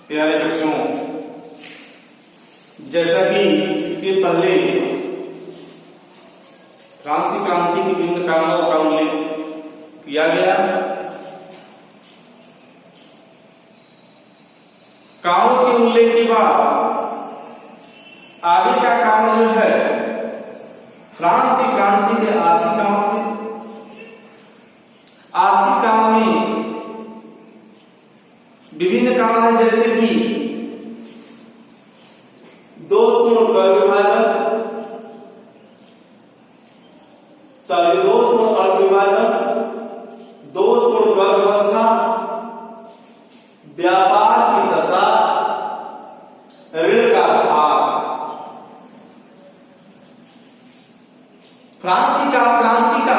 प्यारे बच्चों, जैसा कि इसके पहले फ्रांसीसी क्रांति की विभिन्न कारणों का उल्लेख किया गया। कारणों के उल्लेख के बाद आगे का कारण जो है फ्रांसीसी क्रांति के आर्थिक कारण थे। आर्थिक कारण में विभिन्न कारण है, जैसे कि दोषपूर्ण कर विभाजन, दोषपूर्ण अर्थ विभाजन, दोषपूर्ण कर व्यवस्था, व्यापार की दशा, ऋण का अभाव। फ्रांसीसी क्रांति का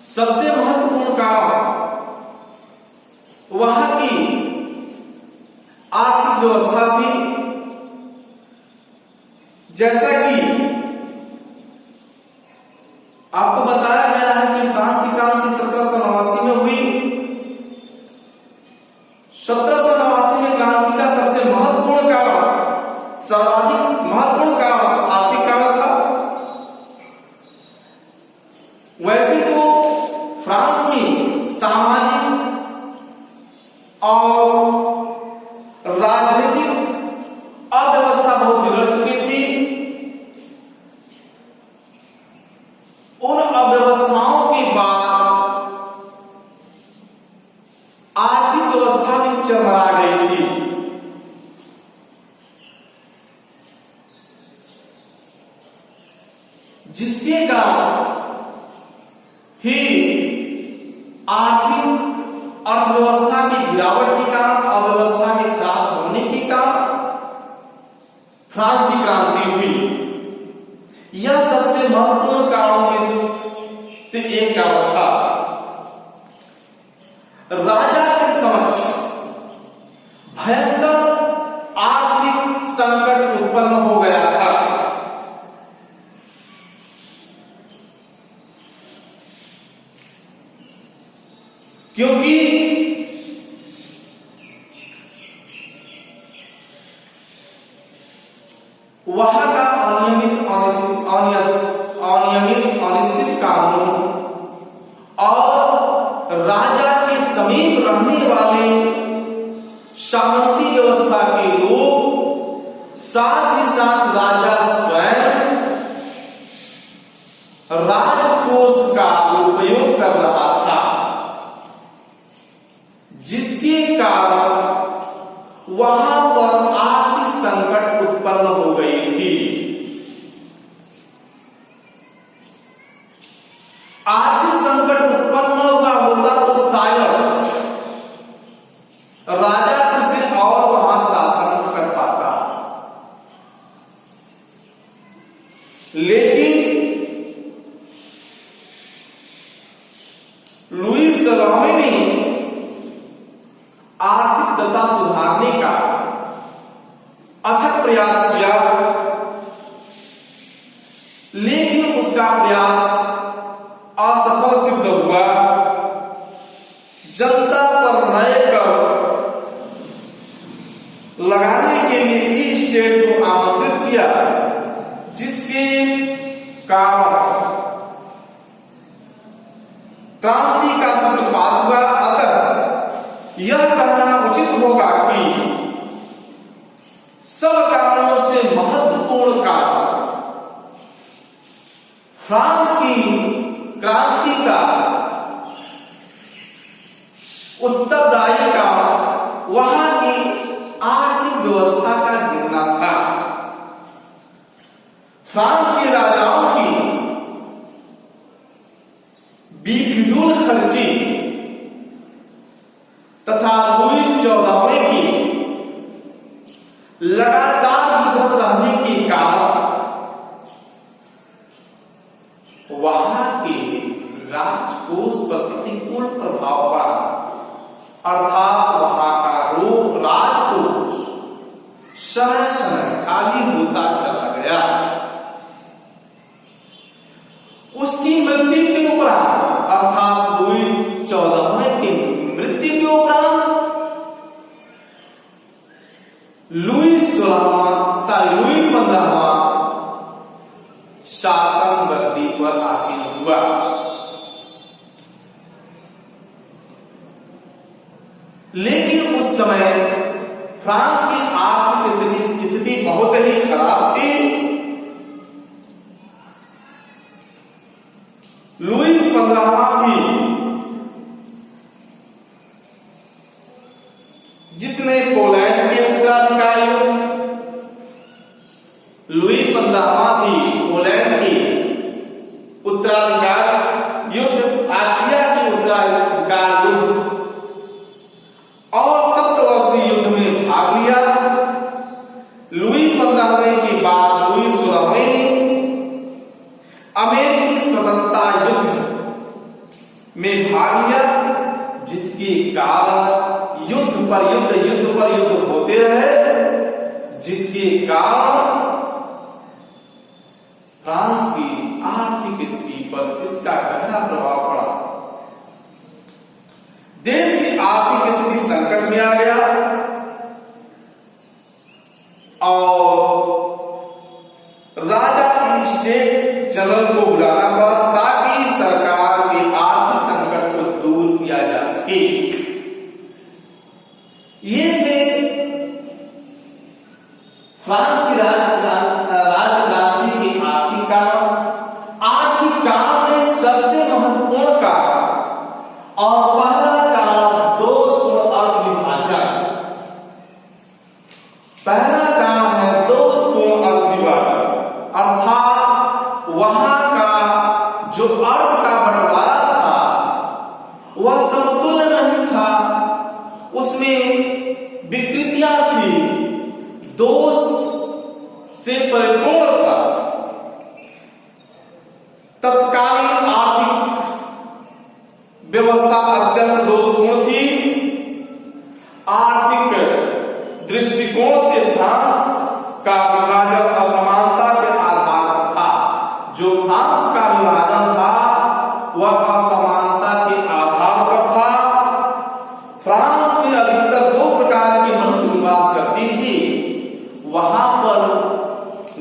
सबसे महत्वपूर्ण कारण वहां की आर्थिक व्यवस्था थी। जैसा कि आपको बताया गया है कि फ्रांसीसी क्रांति 1789 में हुई। 1789 में क्रांति का सबसे महत्वपूर्ण कारण, सर्वाधिक महत्वपूर्ण कारण आर्थिक कारण था। वैसे तो फ्रांस में सामाजिक और राजनीतिक अव्यवस्था बहुत बिगड़ चुकी थी। उन अव्यवस्थाओं के बाद आर्थिक व्यवस्था भी चरमरा गई थी। जिसके कारण ही आर्थिक अर्थव्यवस्था की गिरावट के कारण, अव्यवस्था के खराब होने के कारण फ्रांसीसी क्रांति हुई। यह सबसे महत्वपूर्ण कारणों में से एक कारण था। राजा के समक्ष भयंकर आर्थिक संकट उत्पन्न हो गया था। क्योंकि वहां का अनिश्चित कानून और राजा के समीप रहने वाले सामंती व्यवस्था के लोग, साथ ही साथ राजा स्वयं राजकोष का उपयोग कर रहा था, जिसके कारण वहां पर आर्थिक संकट उत्पन्न हो गई थी। आर्थिक संकट उत्पन्न होता तो शायद राजा कुछ दिन और वहां शासन कर पाता, लेकिन लुई सलोमे ने आर्थिक दशा सुधारने का अथक प्रयास किया, लेकिन उसका प्रयास असफल सिद्ध हुआ। जनता पर नए कर लगाने के लिए ई स्टेट को आमंत्रित किया, जिसके कारण क्रांति का सूत्रपात हुआ। अतः यह कहना उचित होगा कि सब कारणों से महत्वपूर्ण कारण फ्रांस की क्रांति का उत्तरदायी कारण वहां की आर्थिक व्यवस्था का गिरना था। फ्रांस के राजाओं की बेफिजूल खर्ची तथा लुई 14वें की लगातार उद्धत रहने के कारण वहां के राजकोष पर प्रतिकूल प्रभाव पड़ा, अर्थात वहां का राजकोष समय समय खाली होता चला गया। उसकी मृत्यु के उपरांत, अर्थात लुई 14वें की मृत्यु के उपरांत लुई 15वां शासन गद्दी पर आसीन हुआ। लेकिन उस समय फ्रांस की आर्थिक स्थिति बहुत ही खराब थी। लुई 15वां भी, जिसने पोलैंड के उत्तराधिकारी, लुई 15वां भी पोलैंड के उत्तराधिकार युद्ध, ऑस्ट्रिया के उत्तराधिकार युद्ध और सप्तवर्षीय युद्ध में भाग लिया। लुई 15वें के बाद लुई 16वें ने अमेरिकी स्वतंत्रता युद्ध में भाग लिया, जिसके कारण युद्ध पर युद्ध होते रहे, जिसके कारण फ्रांस की आर्थिक स्थिति पर इसका गहरा प्रभाव पड़ा। देश की आर्थिक स्थिति संकट में आ गया और राजा की स्टेट जनरल को बुलाना पड़ा ताकि सरकार के आर्थिक संकट को दूर किया जा सके। ये थे फ्रांस की राजगांधी के आर्थिक काम में सबसे महत्वपूर्ण कारण और पहला कारण दोषपूर्ण अर्थ विभाजन। पहला काम है दोषपूर्ण अर्थ विभाजन, अर्थात वहां का जो अर्थ का बंटवारा था वह समतुल्य नहीं था, उसमें विकृतियां थी, दोष से परिपूर्ण था। तत्कालीन आर्थिक व्यवस्था अत्यंत दोषपूर्ण थी। आर्थिक दृष्टिकोण से फ्रांस का विभाजन असमानता के आधार पर था। जो फ्रांस का विभाजन था वह असमानता के आधार पर था। फ्रांस में अधिकतर दो प्रकार के मनुष्य निवास करती थी। वहां पर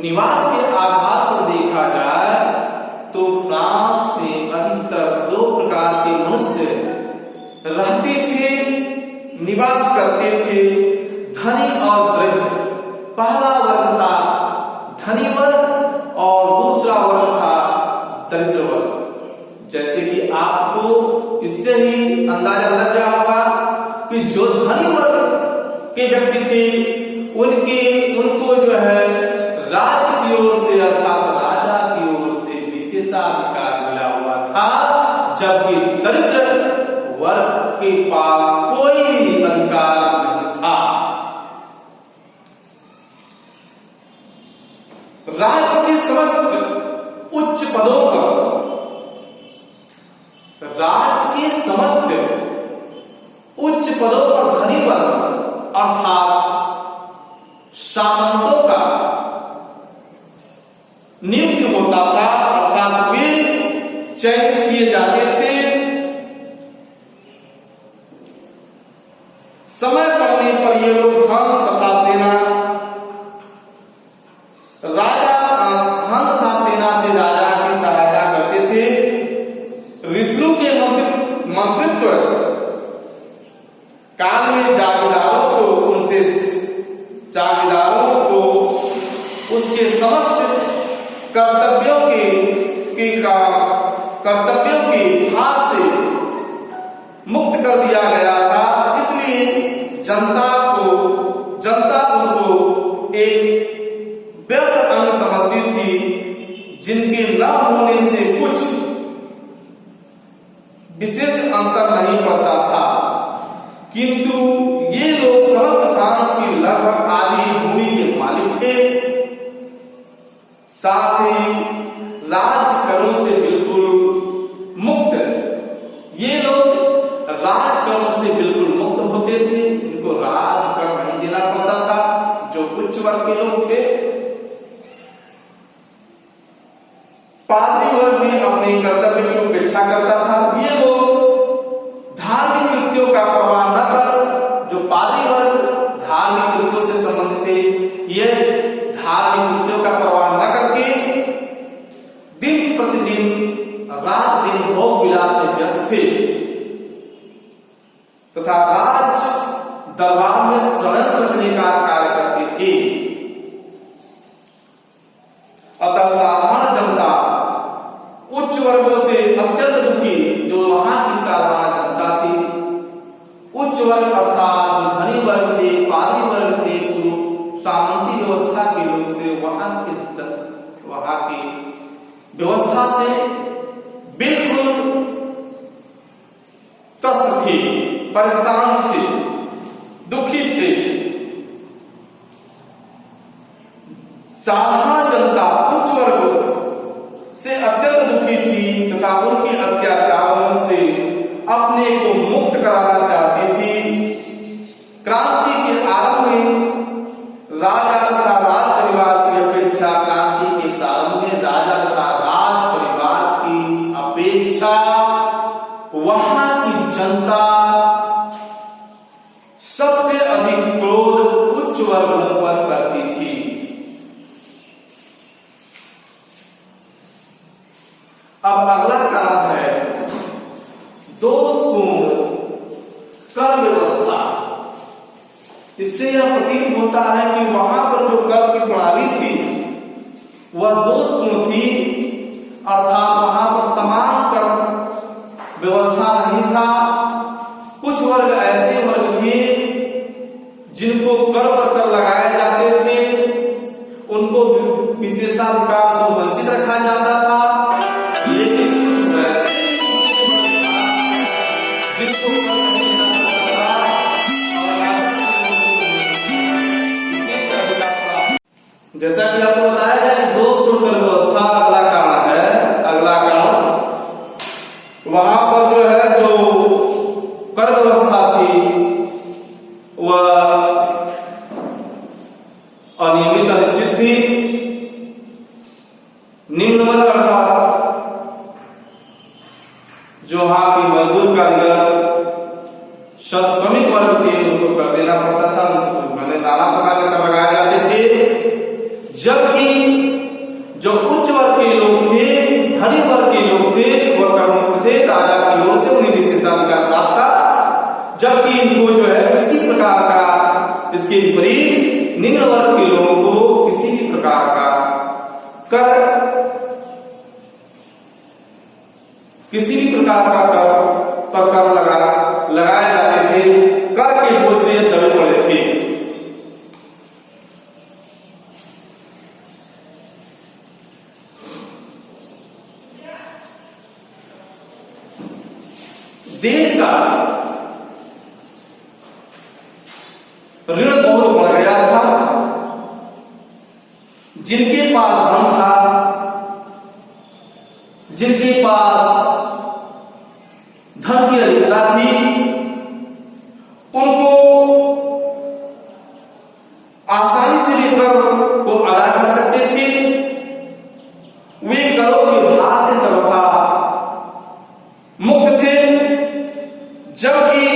निवास के आधार पर देखा जाए तो फ्रांस में अधिकतर दो प्रकार के मनुष्य रहते थे, निवास करते थे, धनी और दरिद्र। पहला वर्ग था धनी वर्ग और दूसरा वर्ग था दरिद्र वर्ग। जैसे कि आपको इससे ही अंदाजा लग गया होगा कि जो धनी वर्ग के व्यक्ति थे उनको जो है राज्य की ओर से अर्थात राजा की ओर से विशेषाधिकार मिला हुआ था, जबकि दरिद्र वर्ग के पास कोई अधिकार नहीं था। राज्य के समस्त उच्च पदों पर, राज्य के समस्त उच्च पदों पर धनी वर्ग अर्थात सामंतों का नियुक्ति होता था, अर्थात वे चयनित किए जाते थे। समय पड़ने पर ये लोग धन तथा सेना से राजा की सहायता करते थे। रिसलू के मंत्रित्व काल में जागीरदारों को उसके समस्त कर्तव्यों के भार से मुक्त कर दिया गया था। इसलिए जनता उनको एक व्यर्थ अंग समझती थी, जिनके न होने से कुछ विशेष अंतर नहीं पड़ता था। किंतु ये लोग समस्त फ्रांस की लगभग आधी भूमि के मालिक थे, साथ ही राज करों से बिल्कुल मुक्त। ये लोग राज करों से बिल्कुल मुक्त होते थे, इनको राज कर नहीं देना पड़ता था। जो उच्च वर्ग के लोग थे, पादरी वर्ग भी अपने कर्तव्य की उपेक्षा करता था। ये लोग धार्मिक कृत्यों का प्रवाह न कर, जो पादरी वर्ग धार्मिक कृत्यों से संबंधित थे, दरबार में षड्यंत्र रचने का कार्य करती थी। अतः साधारण जनता उच्च वर्गों से अत्यंत दुखी, जो वहां की साधारण जनता थी, उच्च वर्ग अर्थात जो धनी वर्ग थे, पादी वर्ग थे, सामंती व्यवस्था के लोग से वहां की व्यवस्था से बिल्कुल त्रस्त थे, परेशान थे, दुखी थे। साधारण जनता उच्च वर्ग से अत्यंत दुखी थी तथा उनके अत्याचारों से अपने को मुक्त कराना चाहती थी। क्रांति के आरंभ में राजा तथा राज परिवार की अपेक्षा, क्रांति के प्रारंभ में राजा तथा राज परिवार की अपेक्षा वहां की जनता सबसे अधिक क्रोध उच्च वर्गों पर करती थी। अब अगला कारण है दोषपूर्ण कर व्यवस्था। इससे यह प्रतीत होता है कि वहां पर जो कर की प्रणाली थी वह दोषपूर्ण थी, अर्थात वहां पर समान कर व्यवस्था नहीं था। कुछ वर्ग ऐसे वर्ग थे जिनको कर पर कर लगाए जाते थे, उनको विशेषाधिकार से वंचित रखा जाता था। लेकिन जिनको जैसा कि आपको बताया गया कि दोषपूर्ण कर व्यवस्था अगला कारण है। अगला कारण वहां पर जो है, जो कर व्यवस्था थी वह अनियमित अनिश्चित थी। निम्न वर्ग अर्थात जो वहां की मजदूर कारीगर श्रमिक वर्ग थे, उनको कर देना पड़ता था, मैंने नाना प्रकार के कर लगाए जाते थे। जबकि जो उच्च वर्ग के लोग थे, धनी वर्ग के लोग थे, वह कर मुक्त थे, राजा की ओर से उन्हें विशेषाधिकार प्राप्त था। जबकि इनको जो है किसी प्रकार का, इसके विपरीत निम्न वर्ग के लोगों को किसी भी प्रकार का कर, किसी भी प्रकार का कर पर कर लगाए जाते थे। कर के बोझ से दबे पड़े थे। देश का ऋण बहुत बढ़ गया था। जिनके पास धन था, जिनके पास धन की अधिकता थी, उनको आसानी से भी कर को अदा कर सकते थे। वे करों के भार से सर्वथा मुक्त थे। जबकि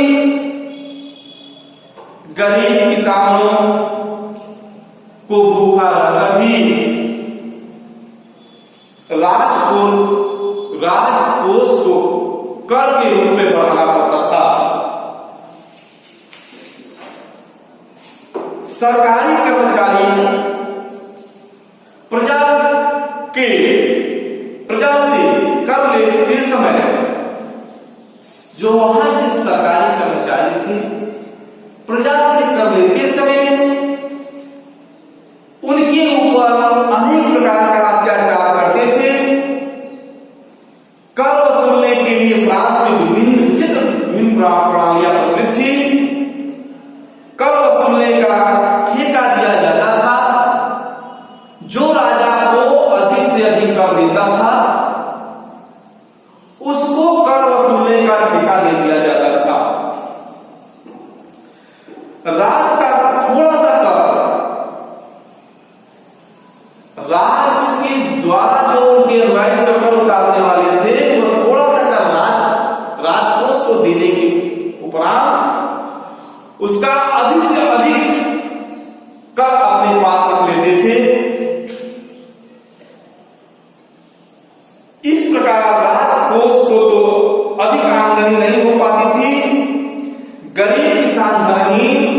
गरीब किसानों को भूखा रहकर भी राजकोष को कर के रूप में बढ़ाना पड़ता था। सरकारी कर्मचारी प्रजा से कर लेते समय, जो वहां के सरकारी कर्मचारी थे, प्रजा से कर लेते समय उनके ऊपर अनेक प्रकार का अत्याचार करते थे। कर वसूलने के लिए फ्रांस में विभिन्न प्रणालियां प्रचलित थी। कर वसूलने का ठेका दिया जाता था। जो राजा को अधिक से अधिक कर देता था, उसको कर वसूलने का ठेका दे दिया जाता था। राज का थोड़ा सा कर, राज के द्वारा जो उनके अनुयायी कर उतारने वाले थे, वो थोड़ा सा कर राजकोष को देने के उपरांत उसका अधिक से अधिक कर अपने पास रख लेते थे। इस प्रकार राजकोष को तो अधिक आमदनी नहीं हो पाती थी। गरीब किसान धनहीन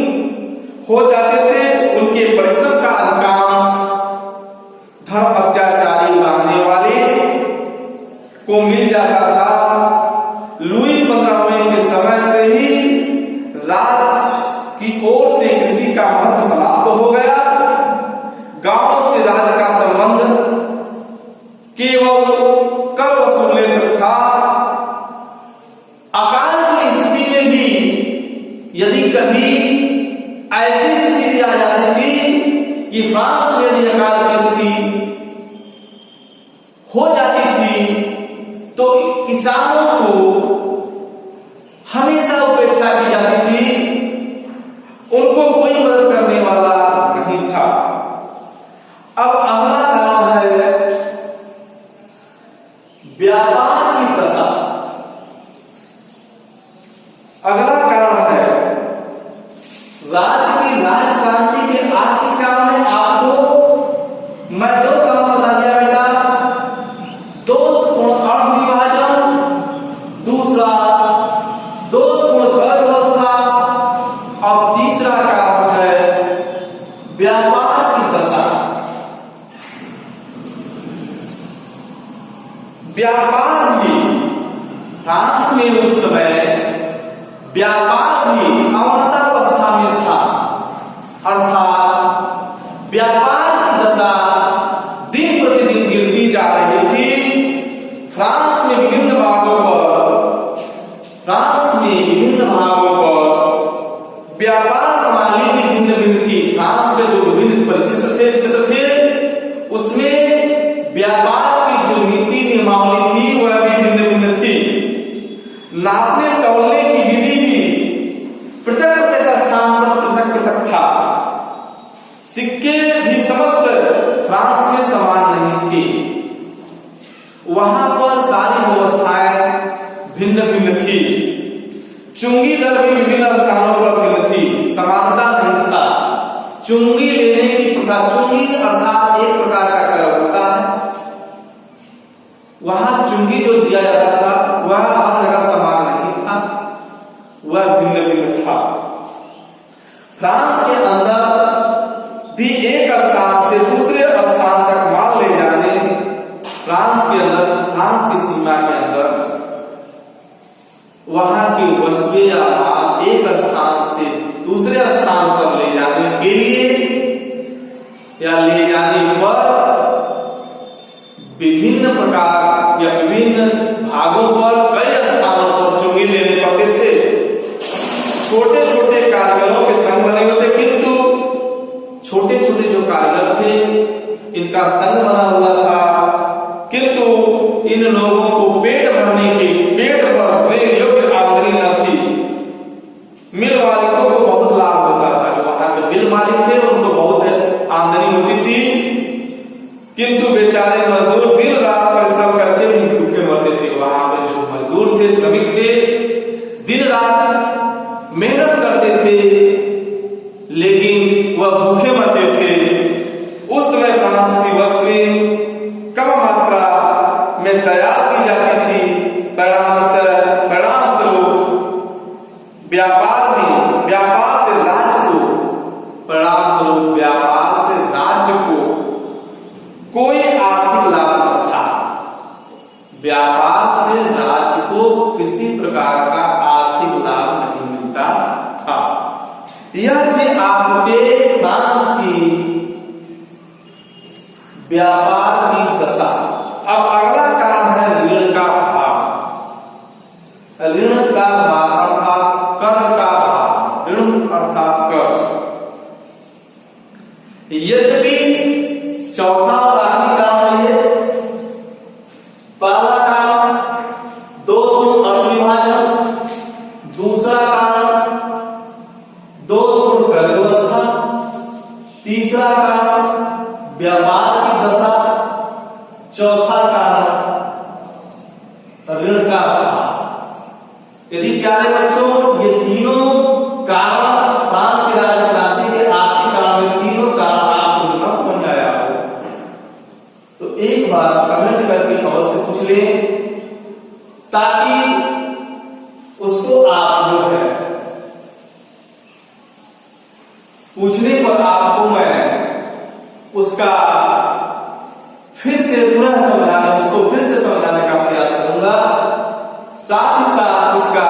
की ओर से कृषि का महत्व समाप्त हो गया। गांव से राज्य का संबंध केवल कर वसूलने तक था। अकाल की स्थिति में भी यदि कभी ऐसी स्थिति आ जाती थी कि फ्रांस में यदि अकाल की स्थिति हो जाती थी तो किसानों को हमेशा उपेक्षा की जाती थी, उनको कोई मदद करने वाला नहीं था। अब अगला काम है व्यापार की दशा। अगला कारण है राज्य की राजक्रांति के आर्थिक काम में आपको मैं दो काम बता दिया बेटा, दोषपूर्ण अर्थ विभाजन, दूसरा दोषपूर्ण कर व्यवस्था, और तीसरा कारण है व्यापार की दशा। व्यापार भी फ्रांस में उस समय व्यापार भी अवनतावस्था में था, अर्थात व्यापार की दशा दिन प्रतिदिन गिरती जा रही थी। फ्रांस में विभिन्न भागों पर व्यापार प्रणाली भी भिन्न भिन्न थी। फ्रांस के जो विभिन्न क्षेत्र थे उसमें व्यापार की जो नीति नियमावली थी वह भी भिन्न भिन्न थी। नापने तौलने की विधि भी पृथक पृथक स्थान पर पृथक पृथक था। सिक्के भी समस्त फ्रांस में समान नहीं थी, वहां पर सारी व्यवस्थाएं भिन्न भिन्न थी। चुंगी दर भी विभिन्न स्थानों पर भिन्न थी, समानता नहीं था। चुंगी लेने की प्रथा, चुंगी अर्थात एक प्रकार का कर होता है, वहां चुंगी जो दिया जाता था वह हर जगह समान नहीं था, वह भिन्न भिन्न था। फ्रांस के अंदर भी एक स्थान से दूसरे स्थान तक माल ले जाने, फ्रांस के अंदर, फ्रांस की सीमा के अंदर वहां की वस्तुएं या माल एक स्थान से दूसरे स्थान पर ले जाने के लिए या ले जाने पर विभिन्न प्रकार या विभिन्न भागों पर कई स्थानों पर चुंगी लेने पड़ते थे। छोटे छोटे कारीगरों के संघ बने हुए थे, किंतु छोटे छोटे जो कारीगर थे इनका संघ बना हुआ था, किंतु इन लोगों को पेट भरने योग्य आमदनी न थी। मिल मालिकों को बहुत लाभ होता था, जो वहां के मिल मालिक थे उनको बहुत आमदनी होती थी, किंतु बेचारे मजदूर दिन रात परिश्रम करके भी भूखे मरते थे। वहां पे जो मजदूर थे, श्रमिक थे, दिन रात मेहनत करते थे लेकिन वह भूखे मरते थे। उस समय फ्रांस की वस्तुएं कम मात्रा में तैयार की जाती थी। परिणाम स्वरूप व्यापार से राज्य को कोई आर्थिक लाभ न था। व्यापार से राज्य को किसी प्रकार का आर्थिक लाभ नहीं मिलता था। यह थी आपके फ्रांस की व्यापार की दशा। अब अगला काम है ऋण का भार। ऋण का भार अर्थात कर्ज का भार, ऋण अर्थात कर्ज। यद्यपि चौथा और आखिरी काम है ये। पहला काम दोषपूर्ण अर्थ विभाजन, दूसरा काम दोषपूर्ण कर व्यवस्था, तीसरा काम व्यापार की दशा, चौथा कारण ऋण का भार। यदि प्यारे बच्चों ये तीनों कारण फ्रांस की राजक्रांति के आर्थिक कारण में तीनों कारण आपको न समझ आया हो तो एक बार कमेंट करके अवश्य पूछ लें, ताकि उसको आप जो है पूछने पर आपको मैं उसका फिर से पुनः समझाने, उसको फिर से समझाने का प्रयास करूंगा। साथ ही साथ इसका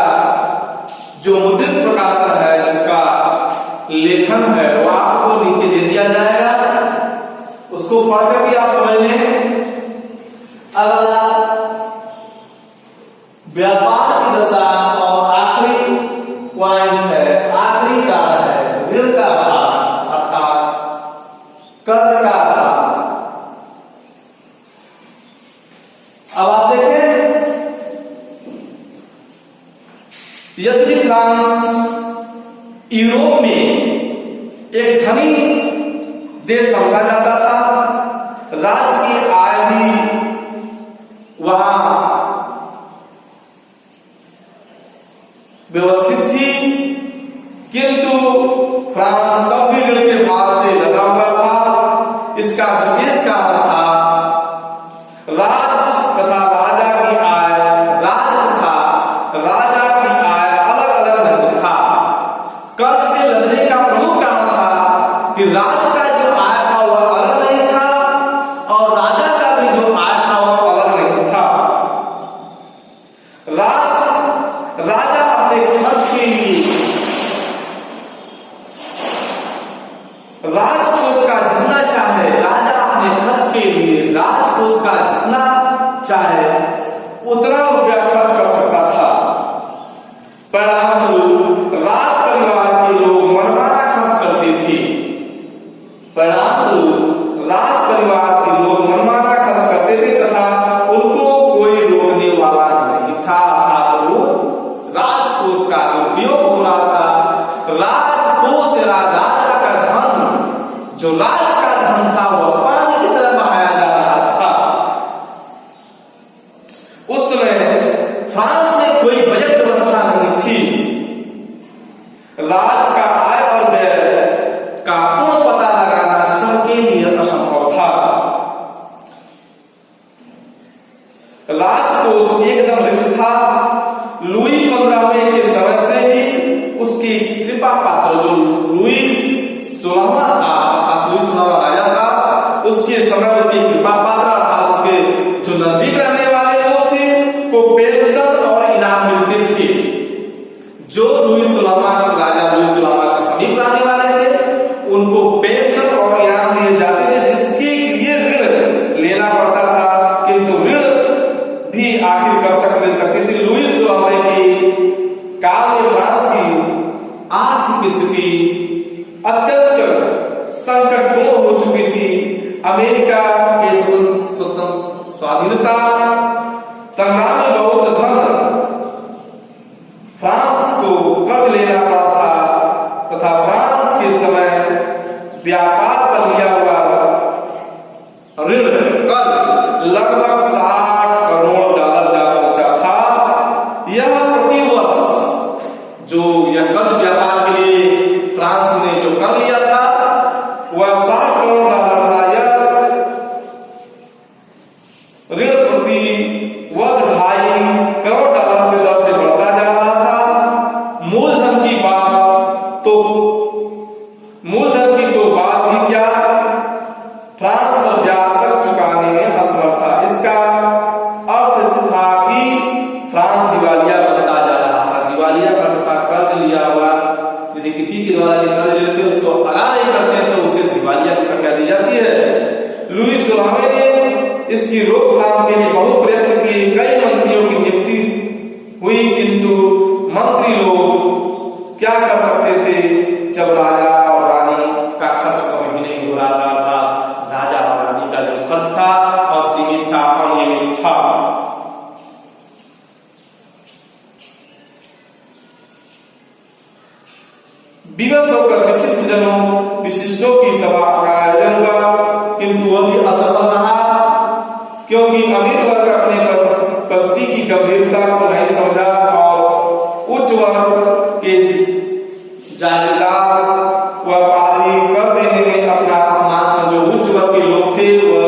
जो मुद्रित प्रकाशन है, जिसका लेखन है वो आपको नीचे दे दिया जाएगा, उसको पढ़कर भी आप समझ लें। अगला व्यापार की दशा और आखिरी पॉइंट है, आखिरी कारण है ऋण का भार अर्थात कर्ज का भार। अब आप देखें, यद्यपि फ्रांस यूरोप में एक धनी देश समझा जाता था, राज्य की आय भी वहां व्यवस्थित थी, किंतु फ्रांस तब भी ऋण के भार से लदा हुआ था। इसका विशेष कारण था राज तथा राजा की आय, राज तथा राजा की आय अलग अलग नहीं था। कर्ज से लदने का प्रमुख कारण था कि राज का जो आय था वह अलग नहीं था और राजा का भी जो आय था वह अलग नहीं था। राजा अपने खर्च के लिए राजकोष का जितना चाहे, राजा अपने खर्च के लिए राजकोष का जितना चाहे उतना रुपया खर्च कर सकता था। परिणाम स्वरूप राज परिवार के लोग मनमाना खर्च करते थे। परिणाम स्वरूप राज परिवार के लोग मनमाना खर्च करते थे तथा उनको कोई रोकने वाला नहीं था। वो राजकोष का उपयोग हो रहा था। राजकोष राजा का धन, जो राज का धन था वह पानी की तरह बहाया जा रहा था। उस समय फ्रांस में कोई बजट व्यवस्था नहीं थी। राज का आय और व्यय का पूर्ण पता लगाना सबके लिए असंभव था। राजकोष एकदम रिक्त था। लुई 15वें के समय से ही उसकी कृपा पात्र जो लुई 16वां था, अर्थात लुई 16वां राजा था, उसके समय उसकी कृपा पात्र अर्थात उसके जो नजदीक रहने वाले लोग थे को पेंशन और इनाम मिलते थे। जो लुई 16वां राजा लुई 16वां के समीप रहने वाले थे उनको पेंशन और इनाम दिए जाते थे, जिसके लिए ऋण लेना पड़ता था, किंतु ऋण भी आखिर कब तक मिल सकती थी। लुई 16वें के काल में फ्रांस की आर्थिक स्थिति अत्यंत संकटपूर्ण हो चुकी थी। अमेरिका के स्वाधीनता संग्राम में बहुत धन फ्रांस को कर्ज लेना पड़ा था तथा फ्रांस के समय व्यापार पर लिया हुआ ऋण कर्ज लगभग 60 करोड़ डॉलर जा पहुंचा था। यह प्रतिवर्ष जो यह कर्ज व्यापार के लिए फ्रांस ने जो कर लिया था वह 60 करोड़ डॉलर था। यह ऋण प्रति वर्ष 2.5 करोड़ डॉलर की दर से बढ़ता जा रहा था। मूलधन की तो बात ही क्या, फ्रांस पर ब्याज तक चुकाने में असमर्थ था। इसका अर्थ था कि फ्रांस दिवालिया बनता जा रहा था। दिवालिया करता कर्ज लिया हुआ, यदि किसी के द्वारा कर्ज लेते उसको अदा नहीं करते तो उसे दिवालिया की संज्ञा दी जाती है। लुई 16वें ने इसकी रोकथाम के लिए बहुत प्रयत्न किए। कई मंत्रियों की नियुक्ति हुई, किंतु मंत्री लोग क्या कर सकते थे जब राजा और रानी का खर्च कम ही नहीं हो रहा था। राजा और रानी का जो खर्च था असीमित था, अनियमित था। विवश होकर विशिष्टों की सभा का आयोजन हुआ, किंतु वह भी असफल रहा, क्योंकि अमीर वर्ग अपने परिस्थिति की गंभीरता को नहीं समझा और उच्च वर्ग के जागीरदार व पादरी कर देने में अपना अपमान समझो। उच्च वर्ग के लोग थे वह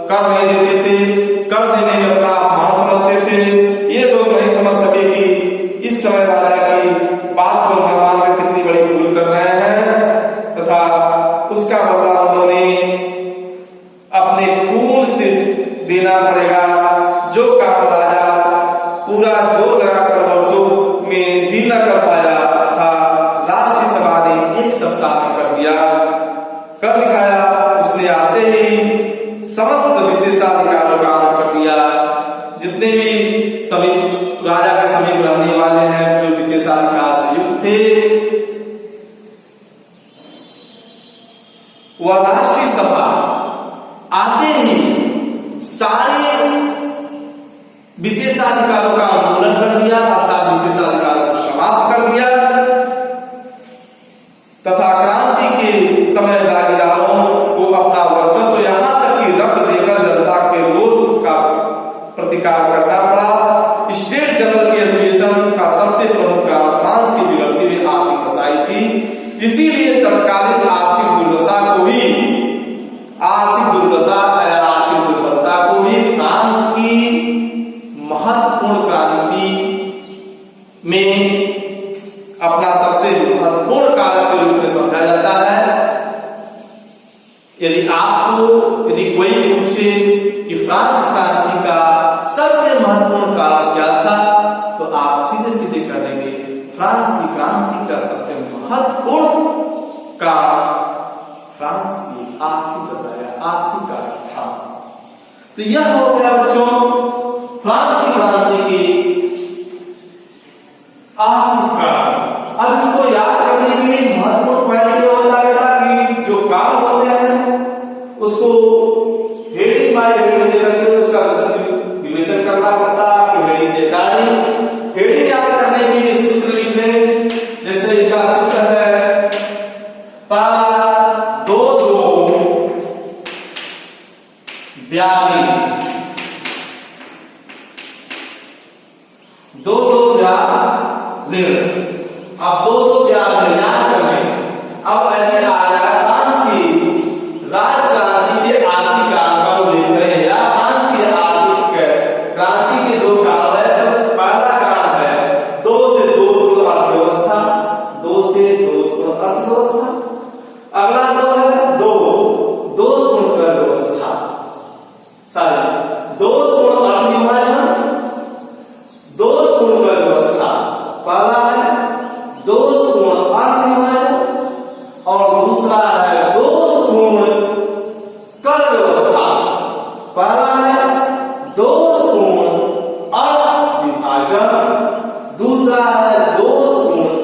कर नहीं देते थे, कर देने में अपना अपमान समझते थे। ये लोग नहीं समझ सके कि इस समय राजा की बात को न मानकर कितनी बड़ी भूल कर रहे हैं तथा उसका बदला उन्होंने अपने खून से देना पड़ेगा। जो काम राजा पूरा समस्त विशेषाधिकारों का अंत कर दिया। जितने भी समीप राजा के समीप रहने वाले हैं जो विशेषाधिकार से युक्त थे, वह राष्ट्रीय सभा आते ही सारे विशेषाधिकारों का उल्लंघन कर दिया, अर्थात विशेषाधिकारों को समाप्त कर दिया तथा क्रांति के समय जागीरदारों को अपना वर्चस्व यहां तक कि रक्त देकर जनता के रोष का प्रतिकार करना पड़ा। स्टेट जनरल के अधिवेशन का सबसे प्रमुख कारण फ्रांस की बिगड़ती हुई आर्थिक दशाई थी। इसीलिए तत्कालीन आर्थिक दुर्दशा को भी आर्थिक दुर्बलता को भी फ्रांस की महत्वपूर्ण क्रांति में अपना सबसे महत्वपूर्ण कारक के रूप में समझा जाता है। यदि कोई पूछे कि फ्रांस क्रांति का सबसे महत्वपूर्ण कारक क्या था, तो आप सीधे सीधे कह देंगे फ्रांस की क्रांति का सबसे महत्वपूर्ण कारक फ्रांस की आर्थिक दशा या आर्थिक कारक था। तो यह हो गया बच्चों फ्रांस की क्रांति की आर्थिक कारक। अब इसको याद करने के लिए महत्वपूर्ण पॉइंट ये होता है बेटा कि जो काम होते हैं उसको हेडिंग बाय हेडिंग देकर के उसका विवेचन करना पड़ता है। हेडिंग बेकार नहीं, हेडिंग याद करने के लिए सूत्र लिख लें। जैसे इसका सूत्र है पहला 2-2 ब्याज 2-2 ब्याज ऋण। अब 2-2 ब्याज ऋण याद कर लें। अब यदि आ जाए फ्रांस की राज्य क्रांति के आर्थिक कारण का उल्लेख करें या फ्रांस की आर्थिक क्रांति के दो कारण है। पहला कारण है 2 से 2 अर्थव्यवस्था, 2 से 2 अर्थव्यवस्था। अगला 2 है 2 कर व्यवस्था, सॉरी 2 अर्थ विभाजन, 2 कर व्यवस्था। पहला है 2 अर्थ विभाजन और दूसरा है 2 कर व्यवस्था। पहला है 2 अर्थ विभाजन, दूसरा है 2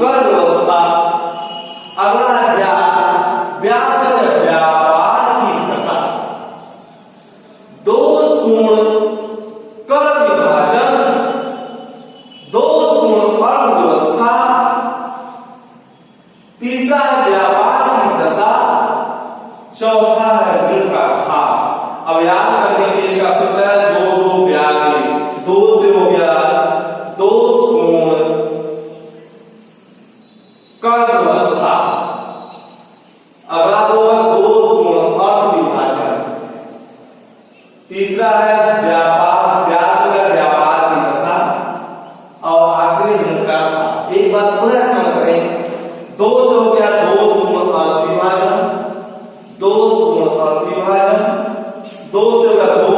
कर व्यवस्था। अगला है व्यापार की दशा। 2 कर विभाजन, 2 अर्थव्यवस्था, तीसरा है व्यापार की दशा, चौथा है ऋण का भार। अब याद करने के लिए इसका सूत्र है 2-2 ब्याज। 2 से हो गया 2 कर व्यवस्था, अगला 2 है 2 अर्थ विभाजन, तीसरा है व्यापार की दशा और आखिरी ऋण का भार। एक बात पुनः स्मरण करें, 2 से हो गया 2 अर्थ विभाजन, 2 अर्थ विभाजन, 2 से होगा 2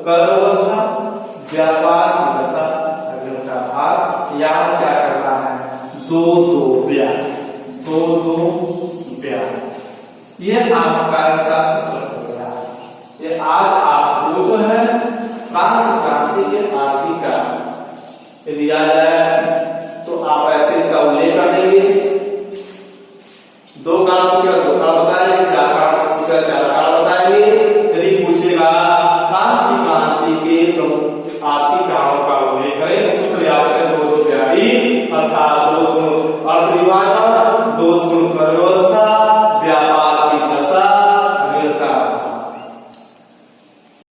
कर व्यवस्था, व्यापार की दशा, ऋण का भार। याद क्या करना है 2-2 ब्याज, 2-2 ब्याज। ये आपका इसका सूत्र हो गया। ये आज आपको जो है फ्रांस क्रांति के आर्थिक कारक यदि याद आया तो आप ऐसे इसका उल्लेख कर देंगे। 2 कारण पूछा 2 कारण बताएंगे, 4 कारण पूछा 4 कारण बताएंगे। यदि पूछेगा फ्रांस की क्रांति के प्रमुख आर्थिक कारणों का उल्लेख करें, सूत्र याद करें 2-2 ब्याज अर्थात 2 अर्थ विभाजन, 2 कर व्यवस्था,